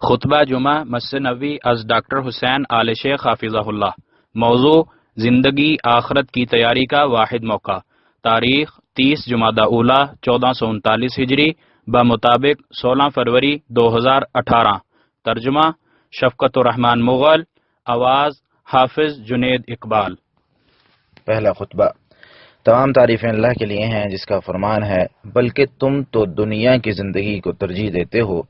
خطبہ جمعہ Masjid Nabawi is doctor حسین آل شیخ حافظہ اللہ۔ موضوع زندگی آخرت کی تیاری کا واحد موقع۔ تاریخ 30 جمادی اولی 1439 ہجری بمطابق 16 فروری 2018۔ ترجمہ شفقت الرحمان مغل، آواز حافظ جنید اقبال۔ پہلا خطبہ۔ تمام تعریفیں اللہ کے لیے ہیں جس کا فرمان ہے، بلکہ تم تو دنیا کی زندگی کو ترجیح دیتے ہو،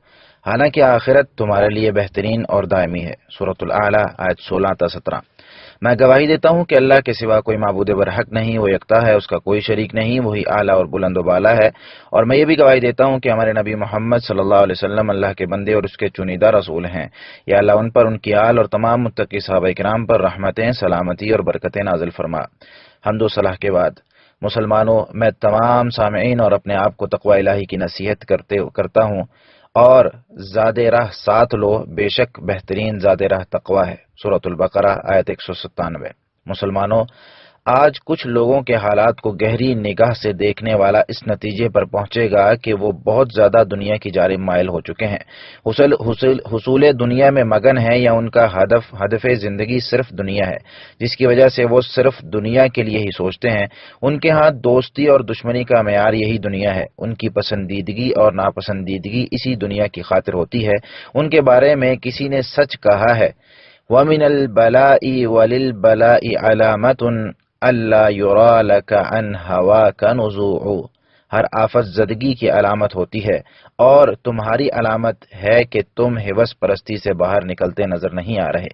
حالانکہ آخرت تمہارے لیے بہترین اور دائمی ہے۔ سورۃ الاعلیٰ آیت 16 تا 17۔ میں گواہی دیتا ہوں کہ اللہ کے سوا کوئی معبود برحق نہیں، وہ یکتا ہے، اس کا کوئی شریک نہیں، وہی اعلیٰ اور بلند و بالا ہے۔ اور میں یہ بھی گواہی دیتا ہوں کہ ہمارے نبی محمد صلی اللہ علیہ وسلم اللہ کے بندے اور اس کے چنیدہ رسول ہیں۔ یا اللہ ان پر، ان کی آل اور تمام متقی صحابہ کرام پر رحمتیں، سلامتی اور برکتیں نازل فرما۔ حمد و صلاح کے بعد مسلمانوں، میں تمام سامعین اور اپنے آپ کو تقوی الہی کی نصیحت کرتا ہوں اور زاد راہ ساتھ لو، بے شک بہترین زاد راہ تقوی ہے۔ سورۃ البقرہ آیت 197۔ مسلمانوں، آج کچھ لوگوں کے حالات کو گہری نگاہ سے دیکھنے والا اس نتیجے پر پہنچے گا کہ وہ بہت زیادہ دنیا کی جانب مائل ہو چکے ہیں، حصول دنیا میں مگن ہیں، یا ان کا ہدف زندگی صرف دنیا ہے، جس کی وجہ سے وہ صرف دنیا کے لیے ہی سوچتے ہیں۔ ان کے ہاں دوستی اور دشمنی کا معیار یہی دنیا ہے، ان کی پسندیدگی اور ناپسندیدگی اسی دنیا کی خاطر ہوتی ہے۔ ان کے بارے میں کسی نے سچ کہا ہے، وَمِنَ الْبَلَاءِ وَلِلْبَلَاءِ عَلَامَةٌ اللہ یرا لک عن ہواک نزوع۔ ہر آفت زدگی کی علامت ہوتی ہے، اور تمہاری علامت ہے کہ تم ہوس پرستی سے باہر نکلتے نظر نہیں آ رہے۔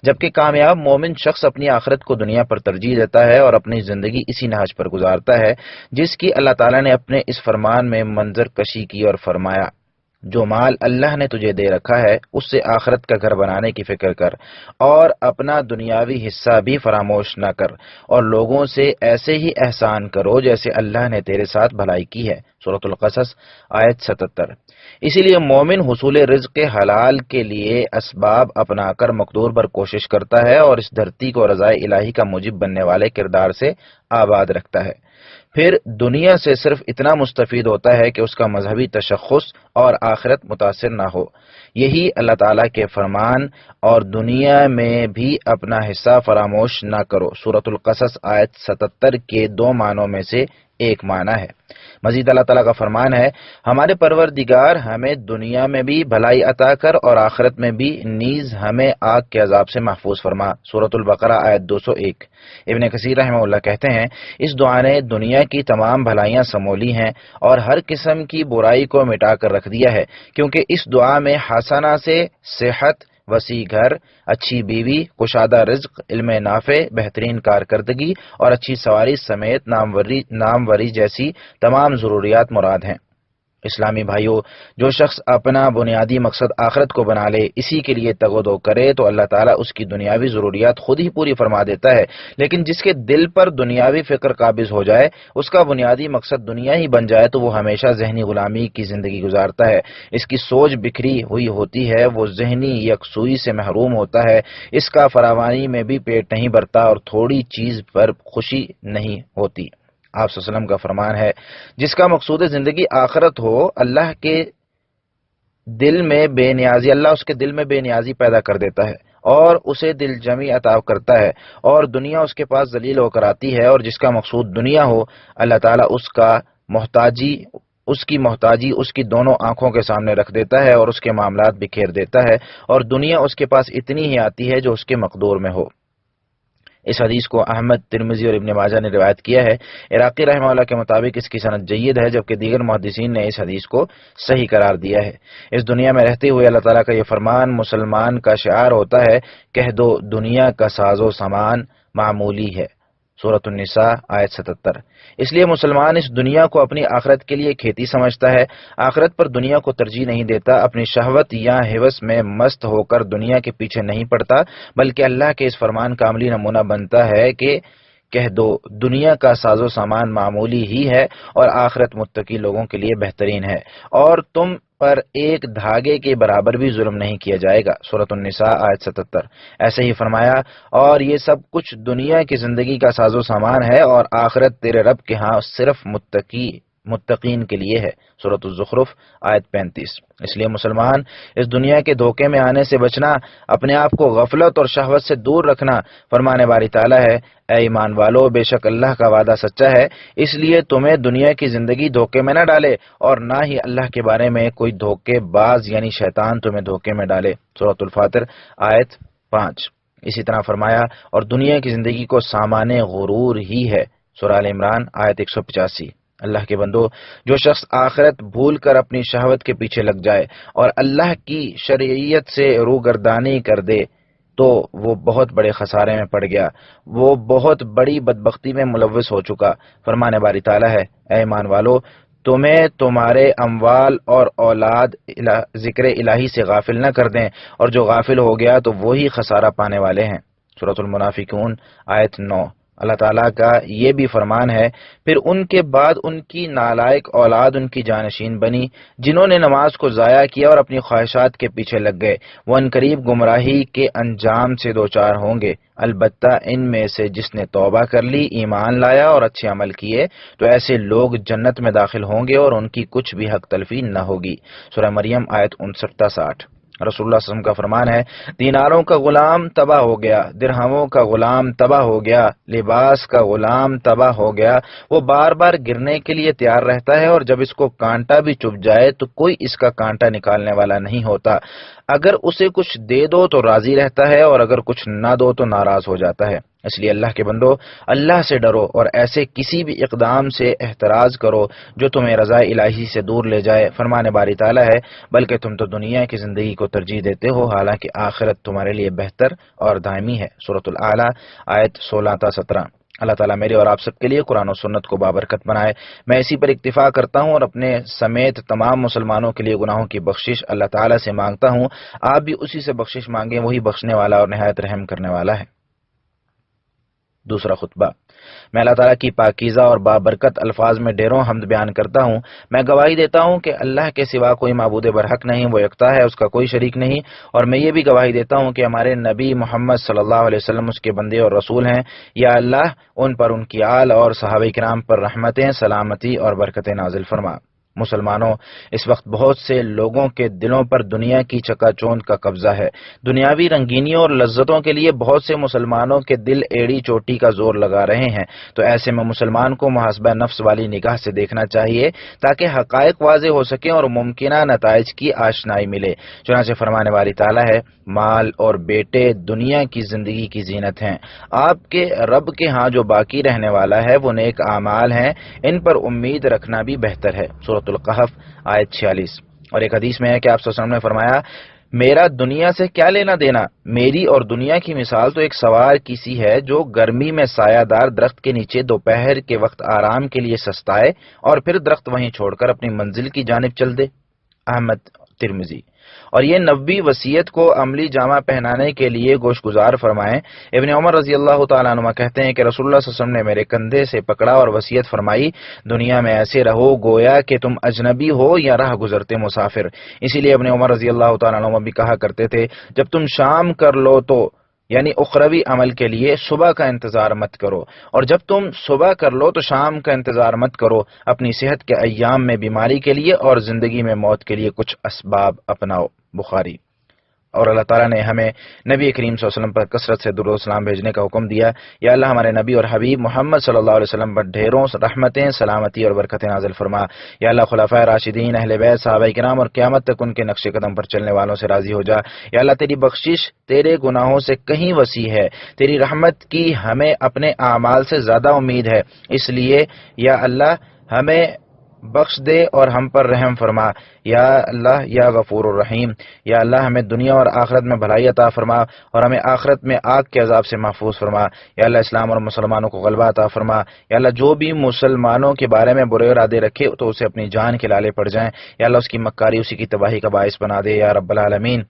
جبکہ کامیاب مومن شخص اپنی آخرت کو دنیا پر ترجیح دیتا ہے اور اپنی زندگی اسی نہج پر گزارتا ہے جس کی اللہ تعالیٰ نے اپنے اس فرمان میں منظر کشی کی اور فرمایا، جو مال اللہ نے تجھے دے رکھا ہے اس سے آخرت کا گھر بنانے کی فکر کر، اور اپنا دنیاوی حصہ بھی فراموش نہ کر، اور لوگوں سے ایسے ہی احسان کرو جیسے اللہ نے تیرے ساتھ بھلائی کی ہے۔ سورۃ القصص آیت 77۔ اسی لیے مومن حصول رزق حلال کے لیے اسباب اپنا کر مقدور پر کوشش کرتا ہے اور اس دھرتی کو رضائے الہی کا موجب بننے والے کردار سے آباد رکھتا ہے۔ پھر دنیا سے صرف اتنا مستفید ہوتا ہے کہ اس کا مذہبی تشخص اور آخرت متاثر نہ ہو۔ یہی اللہ تعالیٰ کے فرمان، اور دنیا میں بھی اپنا حصہ فراموش نہ کرو، سورۃ القصص آیت 77 کے دو معنوں میں سے ایک معنی ہے۔ مزید اللہ تعالیٰ کا فرمان ہے، ہمارے پروردگار ہمیں دنیا میں بھی بھلائی عطا کر اور آخرت میں بھی نیز ہمیں آگ کے عذاب سے محفوظ فرما، سورۃ البقرہ آیت 201۔ ابن کثیر رحمہ اللہ کہتے ہیں، اس دعا نے دنیا کی تمام بھلائیاں سمولی ہیں اور ہر قسم کی برائی کو مٹا کر رکھ دیا ہے، کیونکہ اس دعا میں حسنہ سے صحت، وسیع گھر، اچھی بیوی، کشادہ رزق، علم نافع، بہترین کارکردگی اور اچھی سواری سمیت ناموری جیسی تمام ضروریات مراد ہیں۔ اسلامی بھائیوں، جو شخص اپنا بنیادی مقصد آخرت کو بنا لے، اسی کے لیے تگ و دو کرے، تو اللہ تعالیٰ اس کی دنیاوی ضروریات خود ہی پوری فرما دیتا ہے۔ لیکن جس کے دل پر دنیاوی فکر قابض ہو جائے، اس کا بنیادی مقصد دنیا ہی بن جائے، تو وہ ہمیشہ ذہنی غلامی کی زندگی گزارتا ہے۔ اس کی سوچ بکھری ہوئی ہوتی ہے، وہ ذہنی یکسوئی سے محروم ہوتا ہے، اس کا فراوانی میں بھی پیٹ نہیں بھرتا اور تھوڑی چیز پر خوشی نہیں ہوتی۔ آپ صلی اللہ علیہ وسلم کا فرمان ہے، جس کا مقصود زندگی آخرت ہو، اللہ اس کے دل میں بے نیازی پیدا کر دیتا ہے اور اسے دل جمی عطا کرتا ہے، اور دنیا اس کے پاس ذلیل ہو کر آتی ہے، اور جس کا مقصود دنیا ہو، اللہ تعالیٰ اس کی محتاجی اس کی دونوں آنکھوں کے سامنے رکھ دیتا ہے اور اس کے معاملات بکھیر دیتا ہے، اور دنیا اس کے پاس اتنی ہی آتی ہے جو اس کے مقدور میں ہو۔ اس حدیث کو احمد، ترمذی اور ابن ماجہ نے روایت کیا ہے۔ عراقی رحمہ اللہ کے مطابق اس کی سند جید ہے، جبکہ دیگر محدثین نے اس حدیث کو صحیح قرار دیا ہے۔ اس دنیا میں رہتے ہوئے اللہ تعالیٰ کا یہ فرمان مسلمان کا شعار ہوتا ہے، کہہ دو دنیا کا ساز و سامان معمولی ہے، سورۃ النساء آیت 77۔ اس لیے مسلمان اس دنیا کو اپنی آخرت کے لیے کھیتی سمجھتا ہے، آخرت پر دنیا کو ترجیح نہیں دیتا، اپنی شہوت یا ہوس میں مست ہو کر دنیا کے پیچھے نہیں پڑتا، بلکہ اللہ کے اس فرمان کا عملی نمونہ بنتا ہے کہ کہہ دو دنیا کا ساز و سامان معمولی ہی ہے اور آخرت متقی لوگوں کے لیے بہترین ہے، اور تم پر ایک دھاگے کے برابر بھی ظلم نہیں کیا جائے گا، سورۃ النساء آیت 77۔ ایسے ہی فرمایا، اور یہ سب کچھ دنیا کی زندگی کا ساز و سامان ہے، اور آخرت تیرے رب کے ہاں صرف متقین کے لیے ہے۔ سورۃ الزخرف آیت 35۔ اس لیے مسلمان اس دنیا کے دھوکے میں آنے سے بچنا، اپنے آپ کو غفلت اور شہوت سے دور رکھنا۔ فرمانے باری تعالیٰ ہے، اے ایمان والو، بے شک اللہ کا وعدہ سچا ہے، اس لیے تمہیں دنیا کی زندگی دھوکے میں نہ ڈالے اور نہ ہی اللہ کے بارے میں کوئی دھوکے باز یعنی شیطان تمہیں دھوکے میں ڈالے۔ سورۃ الفاطر آیت 5۔ اسی طرح فرمایا، اور دنیا کی زندگی کو سامان غرور ہی ہے۔ سورہ آل عمران آیت 185۔ اللہ کے بندو، جو شخص آخرت بھول کر اپنی شہوت کے پیچھے لگ جائے اور اللہ کی شرعیت سے روگردانی کر دے تو وہ بہت بڑے خسارے میں پڑ گیا، وہ بہت بڑی بدبختی میں ملوث ہو چکا۔ فرمانے باری تعالیٰ ہے، اے ایمان والو، تمہیں تمہارے اموال اور اولاد ذکر الہی سے غافل نہ کر دیں، اور جو غافل ہو گیا تو وہی خسارہ پانے والے ہیں۔ سورۃ المنافقون آیت 9۔ اللہ تعالیٰ کا یہ بھی فرمان ہے، پھر ان کے بعد ان کی نالائق اولاد ان کی جانشین بنی، جنہوں نے نماز کو ضائع کیا اور اپنی خواہشات کے پیچھے لگ گئے، وہ عنقریب گمراہی کے انجام سے دوچار ہوں گے۔ البتہ ان میں سے جس نے توبہ کر لی، ایمان لایا اور اچھے عمل کیے تو ایسے لوگ جنت میں داخل ہوں گے اور ان کی کچھ بھی حق تلفی نہ ہوگی۔ سورہ مریم آیت 59-60۔ رسول اللہ صلی اللہ علیہ وسلم کا فرمان ہے، دیناروں کا غلام تباہ ہو گیا، درہموں کا غلام تباہ ہو گیا، لباس کا غلام تباہ ہو گیا۔ وہ بار بار گرنے کے لیے تیار رہتا ہے اور جب اس کو کانٹا بھی چبھ جائے تو کوئی اس کا کانٹا نکالنے والا نہیں ہوتا۔ اگر اسے کچھ دے دو تو راضی رہتا ہے اور اگر کچھ نہ دو تو ناراض ہو جاتا ہے۔ اس لیے اللہ کے بندو، اللہ سے ڈرو اور ایسے کسی بھی اقدام سے احتراز کرو جو تمہیں رضا الہی سے دور لے جائے۔ فرمانے باری تعالیٰ ہے، بلکہ تم تو دنیا کی زندگی کو ترجیح دیتے ہو، حالانکہ آخرت تمہارے لیے بہتر اور دائمی ہے۔ سورۃ الاعلیٰ آیت 16-17۔ اللہ تعالیٰ میرے اور آپ سب کے لیے قرآن و سنت کو بابرکت بنائے۔ میں اسی پر اکتفا کرتا ہوں اور اپنے سمیت تمام مسلمانوں کے لیے گناہوں کی بخشش اللہ تعالیٰ سے مانگتا ہوں۔ آپ بھی اسی سے بخشش مانگیں، وہی بخشنے والا اور نہایت رحم کرنے والا ہے۔ دوسرا خطبہ۔ میں اللہ تعالیٰ کی پاکیزہ اور بابرکت الفاظ میں ڈھیروں حمد بیان کرتا ہوں۔ میں گواہی دیتا ہوں کہ اللہ کے سوا کوئی معبود برحق نہیں، وہ یکتا ہے، اس کا کوئی شریک نہیں، اور میں یہ بھی گواہی دیتا ہوں کہ ہمارے نبی محمد صلی اللہ علیہ وسلم اس کے بندے اور رسول ہیں۔ یا اللہ ان پر، ان کی آل اور صحابہ کرام پر رحمتیں، سلامتی اور برکتیں نازل فرما۔ مسلمانوں، اس وقت بہت سے لوگوں کے دلوں پر دنیا کی چکا چوند کا قبضہ ہے۔ دنیاوی رنگینیوں اور لذتوں کے لیے بہت سے مسلمانوں کے دل ایڑی چوٹی کا زور لگا رہے ہیں، تو ایسے میں مسلمان کو محاسبہ نفس والی نگاہ سے دیکھنا چاہیے تاکہ حقائق واضح ہو سکیں اور ممکنہ نتائج کی آشنائی ملے۔ چنانچہ فرمانے والی تعالیٰ ہے، مال اور بیٹے دنیا کی زندگی کی زینت ہیں، آپ کے رب کے ہاں جو باقی رہنے والا ہے وہ نیک اعمال ہیں، ان پر امید رکھنا بھی بہتر ہے۔ سورۃ القحف آیت 46۔ اور ایک حدیث میں ہے کہ آپ صلی اللہ علیہ وسلم نے فرمایا، میرا دنیا سے کیا لینا دینا؟ میری اور دنیا کی مثال تو ایک سوار کی سی ہے جو گرمی میں سایہ دار درخت کے نیچے دوپہر کے وقت آرام کے لیے سستائے اور پھر درخت وہیں چھوڑ کر اپنی منزل کی جانب چل دے۔ احمد ترمذی۔ اور یہ نبوی وصیت کو عملی جامہ پہنانے کے لیے گوش گزار فرمائیں۔ ابن عمر رضی اللہ تعالیٰ عنہ کہتے ہیں کہ رسول اللہ صلی اللہ علیہ وسلم نے میرے کندھے سے پکڑا اور وصیت فرمائی، دنیا میں ایسے رہو گویا کہ تم اجنبی ہو یا راہ گزرتے مسافر۔ اسی لیے ابن عمر رضی اللہ تعالیٰ عنہ بھی کہا کرتے تھے، جب تم شام کر لو تو یعنی اخروی عمل کے لیے صبح کا انتظار مت کرو، اور جب تم صبح کر لو تو شام کا انتظار مت کرو۔ اپنی صحت کے ایام میں بیماری کے لیے اور زندگی میں موت کے لیے کچھ اسباب اپناؤ۔ بخاری۔ اور اللہ تعالیٰ نے ہمیں نبی کریم صلی اللہ علیہ وسلم پر کثرت سے درود و سلام بھیجنے کا حکم دیا۔ یا اللہ ہمارے نبی اور حبیب محمد صلی اللہ علیہ وسلم پر ڈھیروں رحمتیں، سلامتی اور برکتیں نازل فرما۔ یا اللہ خلفائے راشدین، اہل بیت، صحابہ کرام اور قیامت تک ان کے نقش قدم پر چلنے والوں سے راضی ہو جا۔ یا اللہ تیری بخشش تیرے گناہوں سے کہیں وسیع ہے، تیری رحمت کی ہمیں اپنے اعمال سے زیادہ امید ہے، اس لیے یا اللہ ہمیں بخش دے اور ہم پر رحم فرما۔ یا اللہ یا غفور الرحیم، یا اللہ ہمیں دنیا اور آخرت میں بھلائی عطا فرما اور ہمیں آخرت میں آگ کے عذاب سے محفوظ فرما۔ یا اللہ اسلام اور مسلمانوں کو غلبہ عطا فرما۔ یا اللہ جو بھی مسلمانوں کے بارے میں برے ارادے رکھے تو اسے اپنی جان کے لالے پڑ جائیں۔ یا اللہ اس کی مکاری، اسی کی تباہی کا باعث بنا دے یا رب العالمین۔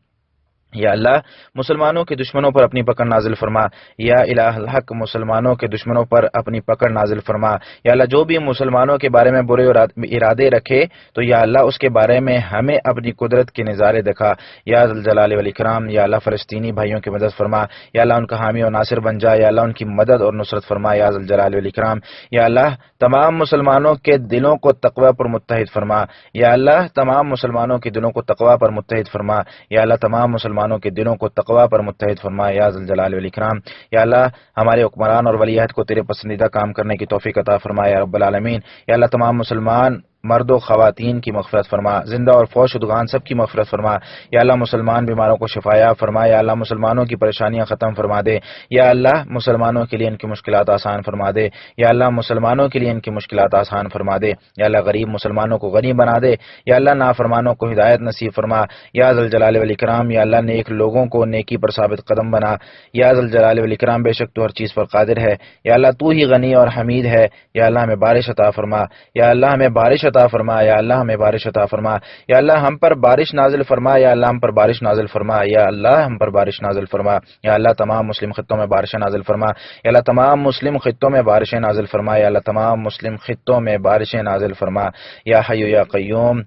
یا اللہ مسلمانوں کے دشمنوں پر اپنی پکڑ نازل فرما، یا الہ الحق مسلمانوں کے دشمنوں پر اپنی پکڑ نازل فرما، یا اللہ جو بھی مسلمانوں کے بارے میں برے ارادے رکھے تو یا اللہ اس کے بارے میں ہمیں اپنی قدرت کے نظارے دکھا، یا ذوالجلال والاکرام۔ یا اللہ فلسطینی بھائیوں کی مدد فرما، یا اللہ ان کا حامی و ناصر بن جا، یا اللہ ان کی مدد اور نصرت فرما، یا ذوالجلال والاکرام۔ یا اللہ تمام مسلمانوں کے دلوں کو تقوی پر متحد فرما، یا اللہ تمام مسلمانوں کے دلوں کو تقوی پر متحد فرما، یا اللہ تمام مسلمانوں کے دلوں کو تقوی پر متحد فرما، یا ذوالجلال والاکرام۔ یا اللہ ہمارے حکمران اور ولی عہد کو تیرے پسندیدہ کام کرنے کی توفیق عطا فرما یا رب العالمین۔ یا اللہ تمام مسلمان مرد و خواتین کی مغفرت فرما، زندہ اور فوت شدگان سب کی مغفرت فرما، یا اللہ مسلمان بیماروں کو شفایا فرما، یا اللہ مسلمانوں کی پریشانیاں ختم فرما دے، یا اللہ مسلمانوں کے لیے ان کی مشکلات آسان فرما دے، یا اللہ مسلمانوں کے لیے ان کی مشکلات آسان فرما دے، یا اللہ غریب مسلمانوں کو غنی بنا دے، یا اللہ نافرمانوں کو ہدایت نصیب فرما، یا ذوالجلال والاکرام۔ یا اللہ نیک لوگوں کو نیکی پر ثابت قدم بنا، یا ذوالجلال والاکرام، بے شک تو ہر چیز پر قادر ہے، یا اللہ تو ہی غنی اور حمید ہے۔ یا اللہ ہمیں بارش عطا فرما، یا اللہ ہمیں بارش عطا فرما، یا اللہ ہمیں بارش عطا فرما، یا اللہ ہم پر بارش نازل فرما، یا اللہ ہم پر بارش نازل فرما، یا اللہ ہم پر بارش نازل فرما، یا اللہ تمام مسلم خطوں میں بارشیں نازل فرما، یا اللہ تمام مسلم خطوں میں بارشیں نازل فرما، یا اللہ تمام مسلم خطوں میں بارشیں نازل فرما، یا حی یا قیوم۔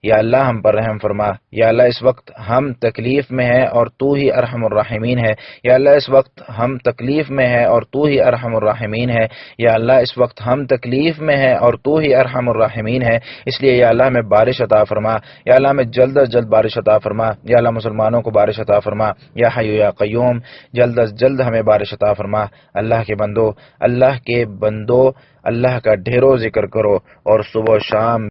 یا اللہ ہم پر رحم فرما، یا اللہ اس وقت ہم تکلیف میں ہیں اور تو ہی ارحم الراحمین ہے، یا اللہ اس وقت ہم تکلیف میں ہیں اور تو ہی ارحم الراحمین ہے، یا اللہ اس وقت ہم تکلیف میں ہیں اور تو ہی ارحم الراحمین ہے، اس لیے یا اللہ ہمیں بارش عطا فرما، یا اللہ ہمیں جلد از جلد بارش عطا فرما، یا اللہ مسلمانوں کو بارش عطا فرما، یا حی یا قیوم جلد از جلد ہمیں بارش عطا فرما۔ اللہ کے بندو اللہ کا ڈھیروں ذکر کرو اور صبح و شام